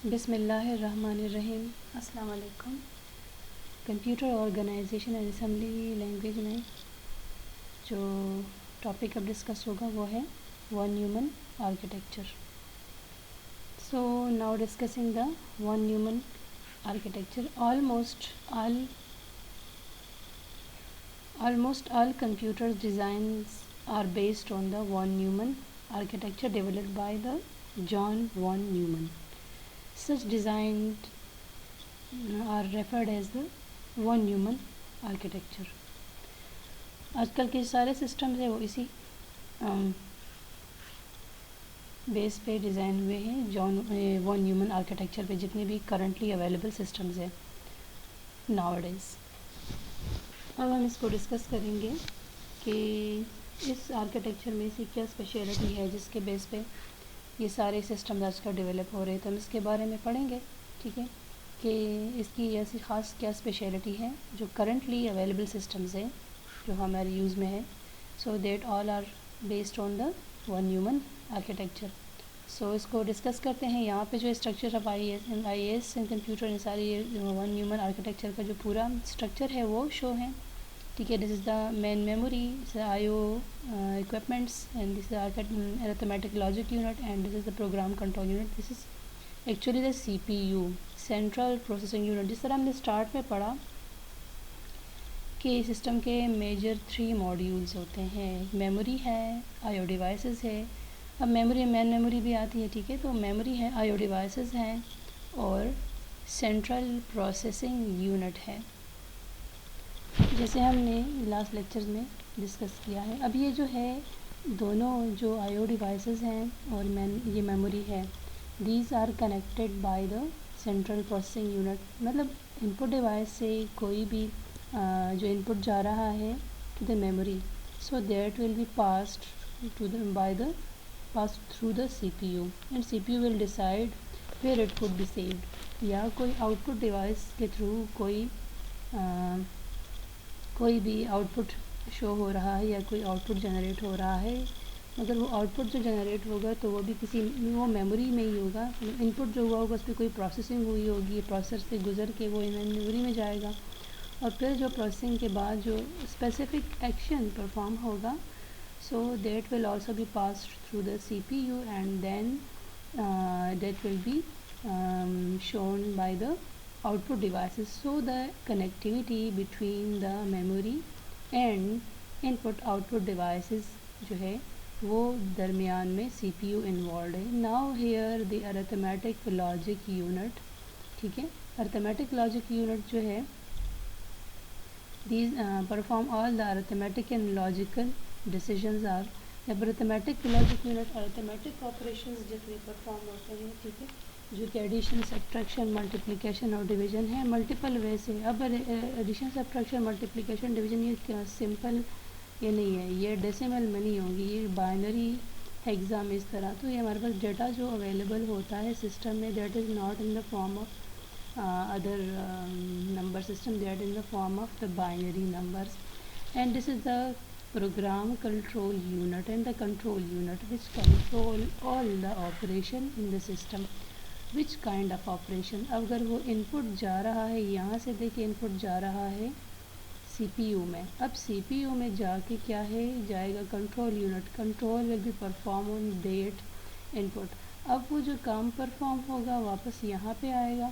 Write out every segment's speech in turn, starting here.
بسم اللہ الرحمن الرحیم. السلام علیکم. Computer organization and assembly language میں جو ٹاپک اب ڈسکس ہوگا وہ ہے von Neumann architecture. So now discussing the von Neumann architecture. Almost all computer designs are based on the von Neumann architecture developed by the John von Neumann. Such designs are referred as the von Neumann architecture. آج کل کے سارے systems ہیں وہ اسی بیس پہ design ہوئے ہیں جان ون نیومن آرکیٹیکچر پہ، جتنے بھی کرنٹلی اویلیبل سسٹمز ہیں ناؤ ڈیز. اب ہم اس کو ڈسکس کریں گے کہ اس آرکیٹیکچر میں سے کیا اسپیشلٹی ہے جس کے بیس پہ یہ سارے سسٹمز آج کل ڈیولپ ہو رہے ہیں. تو ہم اس کے بارے میں پڑھیں گے، ٹھیک ہے، کہ اس کی ایسی خاص کیا اسپیشلٹی ہے جو کرنٹلی اویلیبل سسٹمز ہیں جو ہمارے یوز میں ہے. So that all are based on the von Neumann architecture. So اس کو ڈسکس کرتے ہیں. یہاں پہ جو structure of I S and computer ان ساری ون نیومن آرکیٹیکچر کا جو پورا اسٹرکچر ہے وہ شو ہے، ٹھیک ہے. This is the main memory, I O equipments, and this is arithmetic logic unit, and this is the program control unit. This is actually the CPU, central processing unit. جس طرح ہم نے اسٹارٹ میں پڑھا کہ سسٹم کے major 3 modules ہوتے ہیں. میموری ہے, آئی او ڈیوائسز ہے. اب میموری مین میموری بھی آتی ہے, ٹھیک ہے. تو میموری ہے, آئی او ڈیوائسز ہیں اور سینٹرل پروسیسنگ یونٹ ہے, جیسے ہم نے لاسٹ لیکچرز میں ڈسکس کیا ہے. اب یہ جو ہے دونوں جو آئی او ڈیوائسز ہیں اور یہ میموری ہے, these are connected by the central processing unit. مطلب ان پٹ ڈیوائس سے کوئی بھی جو ان پٹ جا رہا ہے to the memory, so that will be passed through the C P U, and C P U will decide where it could be saved. یا کوئی آؤٹ پٹ ڈیوائس کے تھرو کوئی بھی آؤٹ پٹ شو ہو رہا ہے یا کوئی آؤٹ پٹ جنریٹ ہو رہا ہے, مگر وہ آؤٹ پٹ جو جنریٹ ہوگا تو وہ بھی وہ میموری میں ہی ہوگا. ان پٹ جو ہوا ہوگا اس پہ کوئی پروسیسنگ ہوئی ہوگی, پروسیسر سے گزر کے وہ میموری میں جائے گا, اور پھر جو پروسیسنگ کے بعد جو اسپیسیفک ایکشن پرفارم ہوگا, so that will also be passed through the C P U, and then that will be shown by the output devices. So the connectivity between the memory and input output devices جو ہے وہ درمیان میں سی P you involved ہے. Now here the arithmetic logic unit, ٹھیک ہے. arithmetic logic unit جو ہے these perform all the arithmetic and logical decisions are. جب arithmetic logic unit arithmetic operations جتنے پرفارم ہوتے ہیں, ٹھیک ہے, جو کہ ایڈیشن, سبٹریکشن, ملٹیپلیکیشن اور ڈویژن ہے ملٹیپل وے سے. اب ایڈیشن, سبٹریکشن, ملٹیپلیکیشن, ڈویژن یہ کیا سمپل یہ نہیں ہے, یہ ڈیسیمل میں نہیں ہوگی, یہ بائنری ہیگزا میں اس طرح. تو یہ ہمارے پاس ڈیٹا جو اویلیبل ہوتا ہے سسٹم میں, that is not in the form of other number system, that in the form of the binary numbers. And this is the program control unit and the control unit which control all the operation in the system. Which kind of operation. اگر وہ ان پٹ جا رہا ہے, یہاں سے دیکھیں ان پٹ جا رہا ہے سی پی یو میں, اب سی پی یو میں جا کے کیا ہے جائے گا control unit. Control will be perform on that input. اب وہ جو کام پرفارم ہوگا واپس یہاں پہ آئے گا,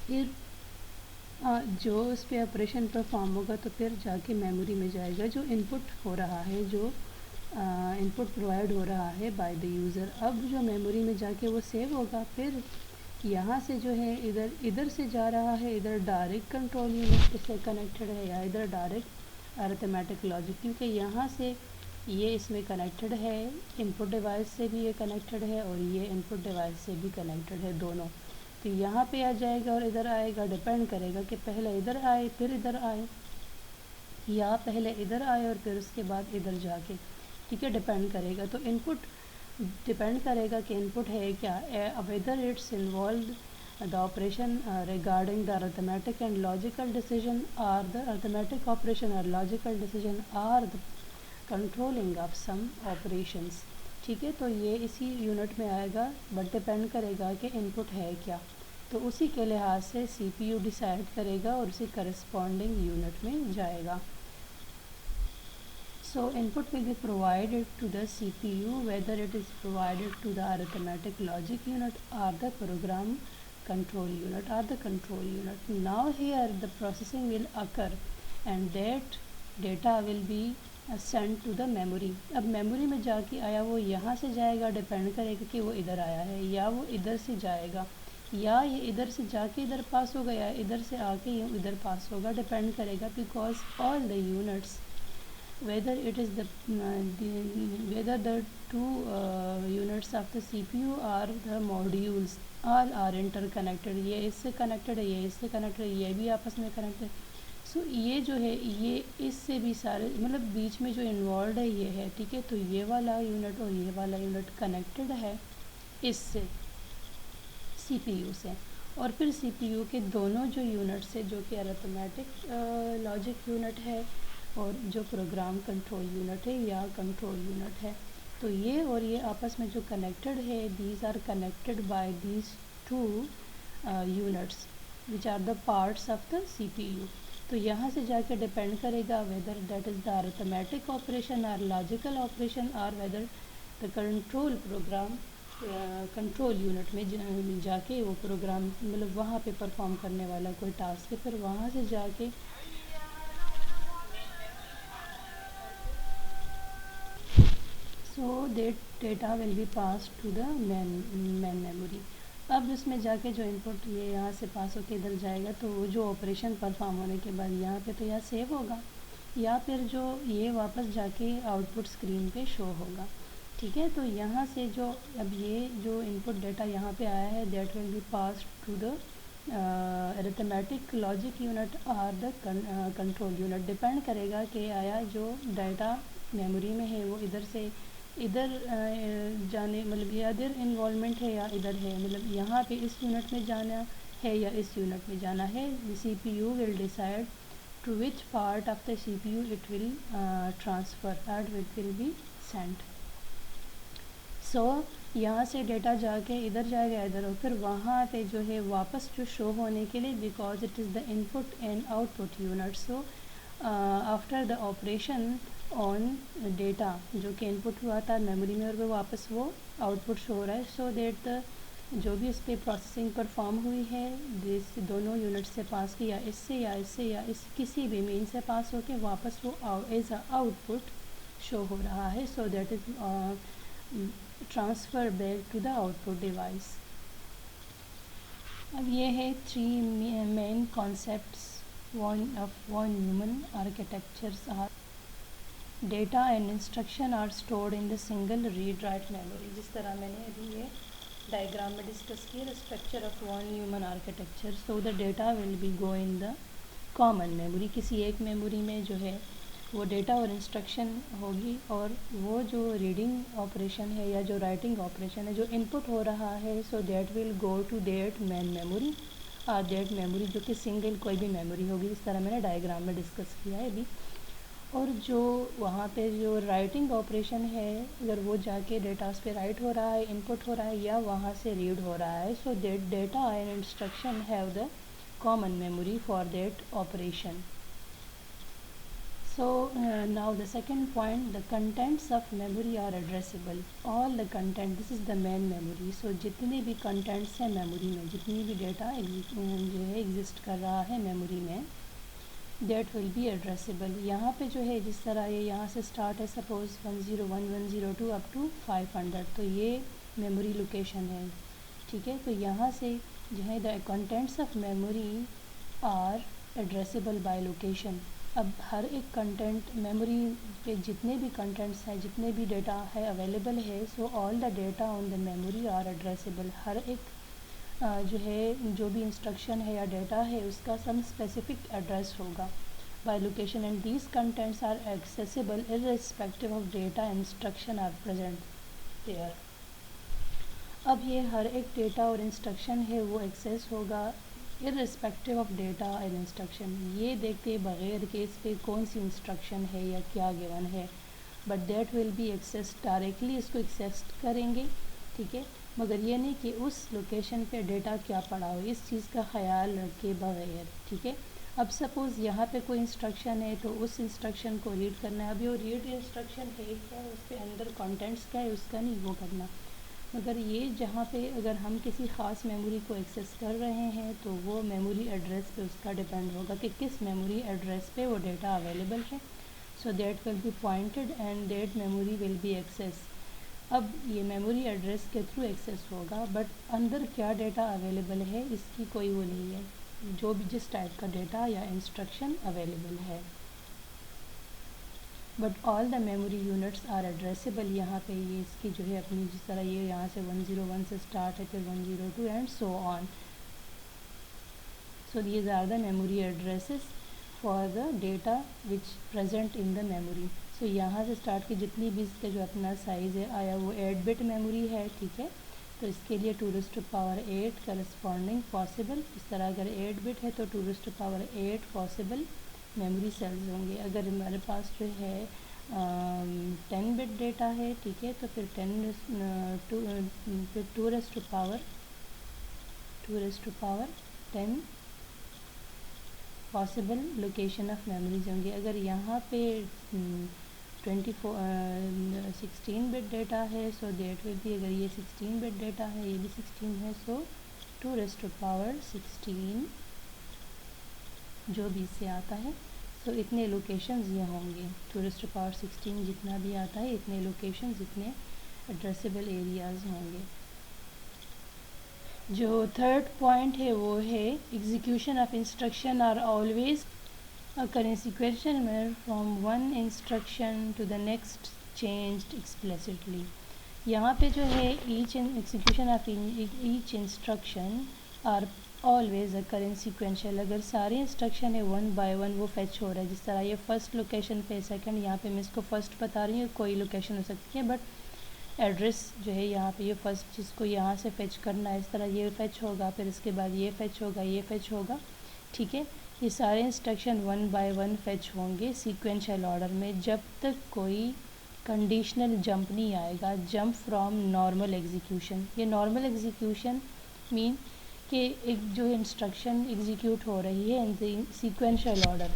پھر جو اس پہ آپریشن پرفارم ہوگا تو پھر جا کے میموری میں جائے گا جو ان پٹ ہو رہا ہے, جو ان پٹ پرووائڈ ہو رہا ہے بائی دا یوزر. اب جو میموری میں جا کے وہ سیو ہوگا, پھر یہاں سے جو ہے ادھر سے جا رہا ہے, ادھر ڈائریکٹ کنٹرول یونٹ سے کنیکٹڈ ہے, یا ادھر ڈائریکٹ ارتھمیٹک لاجک, کیونکہ یہاں سے یہ اس میں کنیکٹڈ ہے, ان پٹ ڈیوائس سے بھی یہ کنیکٹڈ ہے اور یہ ان پٹ ڈیوائس سے بھی کنیکٹڈ ہے دونوں. تو یہاں پہ آ جائے گا اور ادھر آئے گا, ڈپینڈ کرے گا کہ پہلے ادھر آئے پھر ادھر آئے, یا پہلے ادھر آئے اور پھر اس کے بعد ادھر جا کے, ٹھیک ہے, ڈپینڈ کرے گا. تو ان پٹ ڈپینڈ کرے گا کہ ان پٹ ہے کیا, whether it's involved the operation regarding the arithmetic and logical decision, or the arithmetic operation or logical decision, or the controlling of some operations. ٹھیک ہے، تو یہ اسی یونٹ میں آئے گا، بٹ ڈپینڈ کرے گا کہ ان پٹ ہے کیا، تو اسی کے لحاظ سے سی پی یو ڈیسائیڈ کرے گا اور اسی کرسپونڈنگ یونٹ میں جائے گا. So input will be provided to the CPU, whether it is provided to the arithmetic logic unit or the program control unit or the control unit. Now here the processing will occur and that data will be sent to the memory. اب memory میں جا کے آیا وہ یہاں سے جائے گا، depend کرے گا کہ وہ ادھر آیا ہے یا وہ ادھر سے جائے گا، یا یہ ادھر سے جا کے ادھر پاس ہوگا یا ادھر سے آ کے ادھر پاس ہوگا، ڈپینڈ کرے گا because all the units whether it is whether the two units of the CPU or the modules all are interconnected. یہ اس سے کنیکٹڈ ہے، یہ اس سے کنیکٹڈ ہے، یہ بھی آپس میں کنیکٹڈ ہے. سو یہ جو ہے یہ اس سے بھی سارے مطلب بیچ میں جو انوالوڈ ہے یہ ہے، ٹھیک ہے. تو یہ والا یونٹ اور یہ والا یونٹ کنیکٹڈ ہے اس سے سی پی یو سے، اور پھر سی پی یو کے دونوں جو یونٹس ہے جو کہ ارتھمیٹک لاجک یونٹ ہے اور جو پروگرام کنٹرول یونٹ ہے یا کنٹرول یونٹ ہے، تو یہ اور یہ آپس میں جو کنیکٹڈ ہے، these are connected by these two units which are the parts of the C P U. تو یہاں سے جا کے ڈپینڈ کرے گا whether that is the arithmetic operation اور لاجیکل آپریشن اور whether the control program control unit میں جا کے وہ پروگرام مطلب وہاں پہ پرفارم کرنے والا کوئی ٹاسک ہے، پھر وہاں سے جا کے so that data will be passed to the main memory. اب اس میں جا کے جو انپٹ یہ یہاں سے پاس ہو کے ادھر جائے گا تو وہ جو آپریشن پرفارم ہونے کے بعد یہاں پہ تو یا سیو ہوگا یا پھر جو یہ واپس جا کے آؤٹ پٹ اسکرین پہ شو ہوگا. ٹھیک ہے، تو یہاں سے جو اب یہ جو انپٹ ڈیٹا یہاں پہ آیا ہے that will be pass to the arithmetic logic unit اور دا کنٹرول یونٹ. ڈپینڈ کرے گا کہ آیا جو ڈیٹا میموری میں ہے وہ ادھر سے ادھر جانے مطلب یہ ادھر انوالومنٹ ہے یا ادھر ہے، مطلب یہاں پہ اس یونٹ میں جانا ہے یا اس یونٹ میں جانا ہے. C P U will decide to which part of the C P U it will transfer and it will be sent. So یہاں سے ڈیٹا جا کے ادھر جائے گا ادھر، اور پھر وہاں پہ جو ہے واپس جو شو ہونے کے لیے because it is the in put and out put unit. So after the operation on data جو کہ ان پٹ ہوا تھا میموری میں اور وہ واپس وہ آؤٹ پٹ شو ہو رہا ہے، سو دیٹ جو بھی اس پہ پروسیسنگ پرفارم ہوئی ہے دونوں یونٹ سے پاس کی یا اس سے یا اس سے یا اس کسی بھی مین سے پاس ہو کے واپس وہ ایز اے آؤٹ پٹ شو ہو رہا ہے. So that is transfer back to the output device. اب یہ ہے 3 main concepts of von Neumann architectures are data and instruction are stored in the single read write memory. جس طرح میں نے ابھی یہ ڈائیگرام میں ڈسکس کیا structure of von human architecture. So the data will be go in the common memory. کسی ایک میموری میں جو ہے وہ ڈیٹا اور انسٹرکشن ہوگی، اور وہ جو ریڈنگ آپریشن ہے یا جو رائٹنگ آپریشن ہے جو ان پٹ ہو رہا ہے so that will go to that main memory اور دیٹ میموری جو کہ سنگل کوئی بھی میموری ہوگی، اس طرح میں نے ڈائیگرام میں ڈسکس کیا ہے ابھی. اور جو وہاں پہ جو رائٹنگ آپریشن ہے اگر وہ جا کے ڈیٹا اس پہ رائٹ ہو رہا ہے ان پٹ ہو رہا ہے یا وہاں سے ریڈ ہو رہا ہے، so that data and instruction have the common memory for that operation. So now the second point, the contents of memory are addressable. All the content, this is the main memory. So جتنے بھی contents ہیں memory میں، جتنی بھی data جو ہے exist کر رہا ہے میموری میں دیٹ ول بی ایڈریسیبل. یہاں پہ جو ہے جس طرح یہ یہاں سے اسٹارٹ ہے سپوز 101 102 اپ ٹو 500، تو یہ میموری لوکیشن ہے. ٹھیک ہے، تو یہاں سے جو ہے the contents of memory are addressable by location. اب ہر ایک کنٹینٹ میموری پہ جتنے بھی کنٹینٹس ہیں جتنے بھی ڈیٹا ہے اویلیبل ہے، so all the data on the memory are addressable. ہر ایک جو ہے جو بھی انسٹرکشن ہے یا ڈیٹا ہے اس کا سم اسپیسیفک ایڈریس ہوگا by location, and these contents are accessible irrespective of data instruction are present there. اب یہ ہر ایک ڈیٹا اور انسٹرکشن ہے وہ ایکسیس ہوگا irrespective of data and instruction, یہ دیکھتے بغیر کہ اس پہ کون سی انسٹرکشن ہے یا کیا گیون ہے. But that will be access directly, اس کو ایکسیس کریں گے، ٹھیک ہے، مگر یہ نہیں کہ اس لوکیشن پہ ڈیٹا کیا پڑا ہو، اس چیز کا خیال رکھے بغیر، ٹھیک ہے۔ اب سپوز یہاں پہ کوئی انسٹرکشن ہے تو اس انسٹرکشن کو ریڈ کرنا ہے، اب یہ ریڈ انسٹرکشن ہے کیا، اس پہ اندر کانٹینٹس کیا ہے اس کا نہیں وہ کرنا، مگر یہ جہاں پہ اگر ہم کسی خاص میموری کو ایکسیس کر رہے ہیں تو وہ میموری ایڈریس پہ اس کا ڈیپینڈ ہوگا کہ کس میموری ایڈریس پہ وہ ڈیٹا اویلیبل ہے، so that will be pointed and that memory will be access. اب یہ میموری ایڈریس کے تھرو ایکسیس ہوگا، بٹ اندر کیا ڈیٹا اویلیبل ہے اس کی کوئی وہ نہیں ہے، جو بھی جس ٹائپ کا ڈیٹا یا انسٹرکشن اویلیبل ہے، but all the memory units are addressable. یہاں پہ یہ اس کی جو ہے اپنی جس طرح یہ یہاں سے 101 سے اسٹارٹ ہے، پھر 102 and so on, so these are the memory addresses for the data which present in the memory. So یہاں سے اسٹارٹ کی جتنی بھی اس کا جو اپنا سائز ہے آیا وہ 8 بٹ میموری ہے، ٹھیک ہے، تو اس کے لیے 2⁻8 کرسپونڈنگ پاسبل، اس طرح اگر 8 بٹ ہے تو 2⁻8 پاسبل میموری سیلز ہوں گے۔ اگر ہمارے پاس جو ہے 10 بٹ ڈیٹا ہے، ٹھیک ہے، تو پھر 2⁻10 پاسبل لوکیشن آف میموریز ہوں گے۔ اگر یہاں پہ 16 بٹ ڈیٹا ہے سو دیٹ ول بی، اگر یہ 16 بٹ ڈیٹا ہے، یہ بھی 16 ہے، سو 2⁻16 جو بھی اس سے آتا ہے، سو اتنے لوکیشنز یہ ہوں گے، 2⁻16 جتنا بھی آتا ہے اتنے لوکیشنز، اتنے ایڈریسیبل ایریاز ہوں گے۔ جو تھرڈ پوائنٹ ہے وہ ہے execution of instruction are always occur in sequential manner from one instruction to the next changed explicitly۔ یہاں پہ جو ہے execution of each instruction are always occur in sequential، اگر سارے انسٹرکشن ہے 1 by 1 وہ فیچ ہو رہا ہے، جس طرح یہ فرسٹ لوکیشن پہ سیکنڈ، یہاں پہ میں اس کو فرسٹ بتا رہی ہوں، کوئی لوکیشن ہو سکتی ہے بٹ ایڈریس جو ہے یہاں پہ یہ فرسٹ چیز کو یہاں سے فیچ کرنا ہے، اس طرح یہ فیچ ہوگا، پھر اس کے بعد یہ فیچ ہوگا، یہ فیچ ہوگا، ٹھیک ہے، یہ سارے انسٹرکشن 1 by 1 فیچ ہوں گے سیکوینشل آرڈر میں، جب تک کوئی کنڈیشنل جمپ نہیں آئے گا، جمپ فرام نارمل ایگزیکیوشن۔ یہ نارمل ایگزیکیوشن مین کہ ایک جو انسٹرکشن ایگزیکیوٹ ہو رہی ہے ان سیکوینشل آرڈر،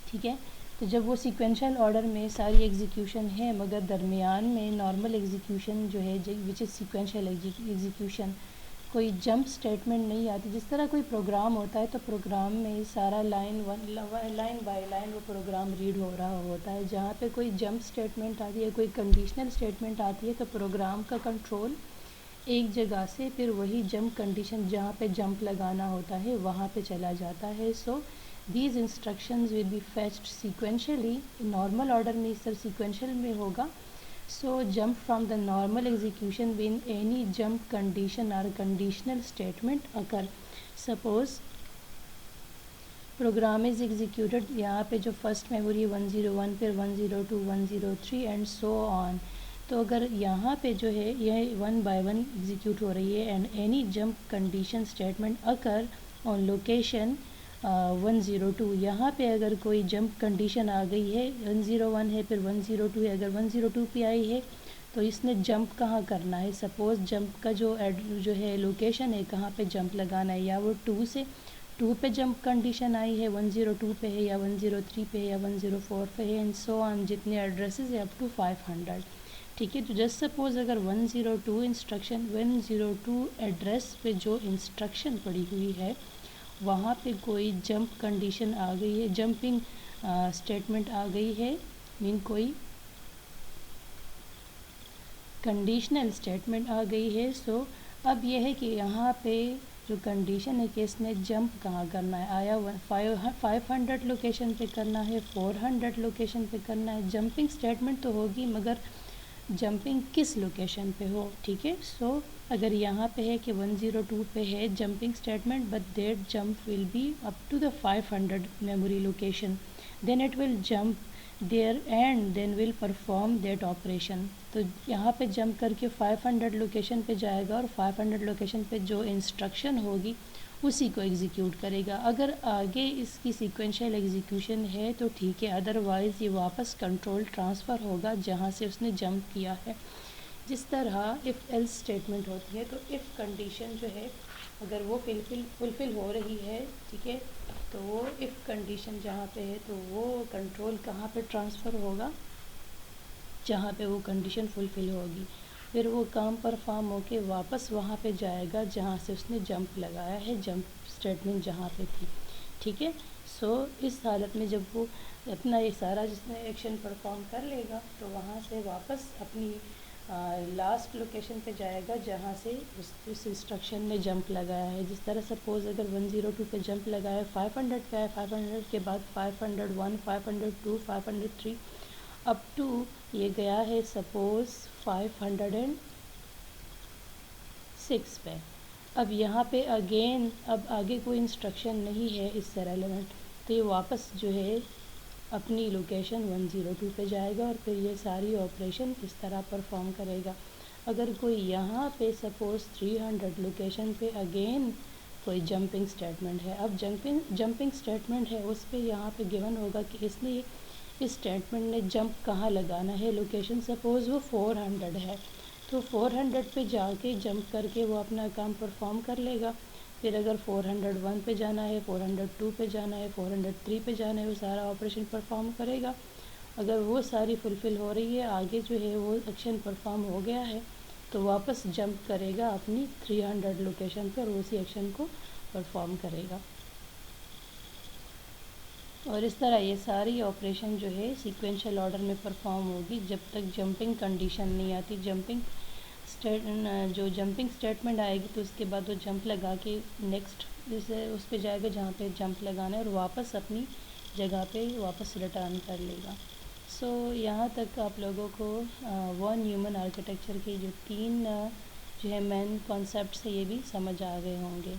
ٹھیک ہے، تو جب وہ سیکوینشل آرڈر میں ساری ایگزیکیوشن ہے مگر درمیان میں نارمل ایگزیکیوشن جو ہے وچ از سیکوینشل ایگزیکیوشن، کوئی جمپ سٹیٹمنٹ نہیں آتی، جس طرح کوئی پروگرام ہوتا ہے تو پروگرام میں سارا لائن بائی لائن وہ پروگرام ریڈ ہو رہا ہوتا ہے، جہاں پہ کوئی جمپ سٹیٹمنٹ آتی ہے، کوئی کنڈیشنل سٹیٹمنٹ آتی ہے تو پروگرام کا کنٹرول ایک جگہ سے پھر وہی جمپ کنڈیشن جہاں پہ جمپ لگانا ہوتا ہے وہاں پہ چلا جاتا ہے۔ So these instructions will be fetched sequentially, normal order میں اس طرح سیکوینشل میں ہوگا، so jump from the normal execution when any jump condition or conditional statement occur۔ Suppose program is executed, یہاں پہ جو فرسٹ میموری 101، پھر 102، 103 اینڈ سو آن، تو اگر یہاں پہ جو ہے یہ 1 by 1 ایگزیکیوٹ ہو رہی ہے and any jump condition statement occur on location 102، یہاں پہ اگر کوئی جمپ کنڈیشن آ گئی ہے، 101 ہے پھر 102 ہے، اگر 102 پہ آئی ہے تو اس نے جمپ کہاں کرنا ہے، سپوز جمپ کا جو ہے لوکیشن ہے کہاں پہ جمپ لگانا ہے، یا وہ 2 سے 2 پہ جمپ کنڈیشن آئی ہے، 102 پہ ہے یا 103 پہ ہے یا 104 پہ ہے اینڈ سو آن، جتنے ایڈریسز ہے اپ ٹو 500، ٹھیک ہے، تو جسٹ سپوز اگر 102 انسٹرکشن 102 ایڈریس پہ جو انسٹرکشن پڑی ہوئی ہے وہاں پہ کوئی جمپ کنڈیشن آ گئی ہے، جمپنگ اسٹیٹمنٹ آ گئی ہے، مین کوئی کنڈیشنل اسٹیٹمنٹ آ گئی ہے، سو اب یہ ہے کہ یہاں پہ جو کنڈیشن ہے کہ اس نے جمپ کہاں کرنا ہے، آیا 500 لوکیشن پہ کرنا ہے، 400 لوکیشن پہ کرنا ہے، جمپنگ اسٹیٹمنٹ تو ہوگی مگر جمپنگ کس لوکیشن پہ ہو، ٹھیک ہے، سو اگر یہاں پہ ہے کہ 102 پہ ہے jumping statement but that jump will be up to the 500 memory location, then it will jump there and then will perform that operation, تو یہاں پہ جمپ کر کے 500 لوکیشن پہ جائے گا اور 500 لوکیشن پہ جو انسٹرکشن ہوگی اسی کو ایگزیکیوٹ کرے گا. اگر آگے اس کی سیکوینشل ایگزیکیوشن ہے تو ٹھیک ہے، ادروائز یہ واپس کنٹرول ٹرانسفر ہوگا جہاں سے اس نے جمپ کیا ہے. جس طرح اف ایلس اسٹیٹمنٹ ہوتی ہے تو اف کنڈیشن جو ہے اگر وہ فلفل ہو رہی ہے، ٹھیک ہے، تو وہ اف کنڈیشن جہاں پہ ہے تو وہ کنٹرول کہاں پہ ٹرانسفر ہوگا؟ جہاں پہ وہ کنڈیشن فلفل ہوگی. پھر وہ کام پرفارم ہو کے واپس وہاں پہ جائے گا جہاں سے اس نے جمپ لگایا ہے، جمپ اسٹیٹمنٹ جہاں پہ تھی. ٹھیک ہے. سو اس حالت میں جب وہ اپنا یہ سارا جس نے ایکشن پرفارم کر لے گا تو وہاں سے واپس اپنی لاسٹ لوکیشن پہ جائے گا جہاں سے اس انسٹرکشن نے جمپ لگایا ہے. جس طرح سپوز اگر 102 پہ جمپ لگایا ہے، 500 پہ ہے، 500 کے بعد 501، 502، 503 اپ ٹو یہ گیا ہے سپوز 506 پہ. اب یہاں پہ اگین اب آگے کوئی انسٹرکشن نہیں ہے اس سے ریلیونٹ، تو یہ واپس جو ہے اپنی لوکیشن 102 پہ جائے گا اور پھر یہ ساری آپریشن اس طرح پرفارم کرے گا. اگر کوئی یہاں پہ سپوز 300 لوکیشن پہ اگین کوئی جمپنگ اسٹیٹمنٹ ہے، اب جمپنگ اسٹیٹمنٹ ہے اس پہ یہاں پہ گیون ہوگا کہ اس نے اس اسٹیٹمنٹ نے جمپ کہاں لگانا ہے. لوکیشن سپوز وہ 400 ہے تو 400 پہ جا کے جمپ کر کے وہ اپنا کام پرفارم کر لے گا. پھر اگر 401 پہ جانا ہے، 402 پہ جانا ہے، 403 پہ جانا ہے، وہ سارا آپریشن پرفارم کرے گا. اگر وہ ساری فلفل ہو رہی ہے، آگے جو ہے وہ ایکشن پرفارم ہو گیا ہے تو واپس جمپ کرے گا اپنی 300 لوکیشن پر اور اسی ایکشن کو پرفارم کرے گا. اور اس طرح یہ ساری آپریشن جو ہے سیکوینشل آرڈر میں پرفارم ہوگی جب تک جمپنگ کنڈیشن نہیں آتی. جو جمپنگ اسٹیٹمنٹ آئے گی تو اس کے بعد وہ جمپ لگا کے نیکسٹ اس پہ جائے گا جہاں پہ جمپ لگانا ہے اور واپس اپنی جگہ پہ واپس ریٹرن کر لے گا. سو یہاں تک آپ لوگوں کو ون ہیومن آرکیٹیکچر کی جو 3 جو ہے مین کانسیپٹس ہے یہ بھی سمجھ آ گئے ہوں گے.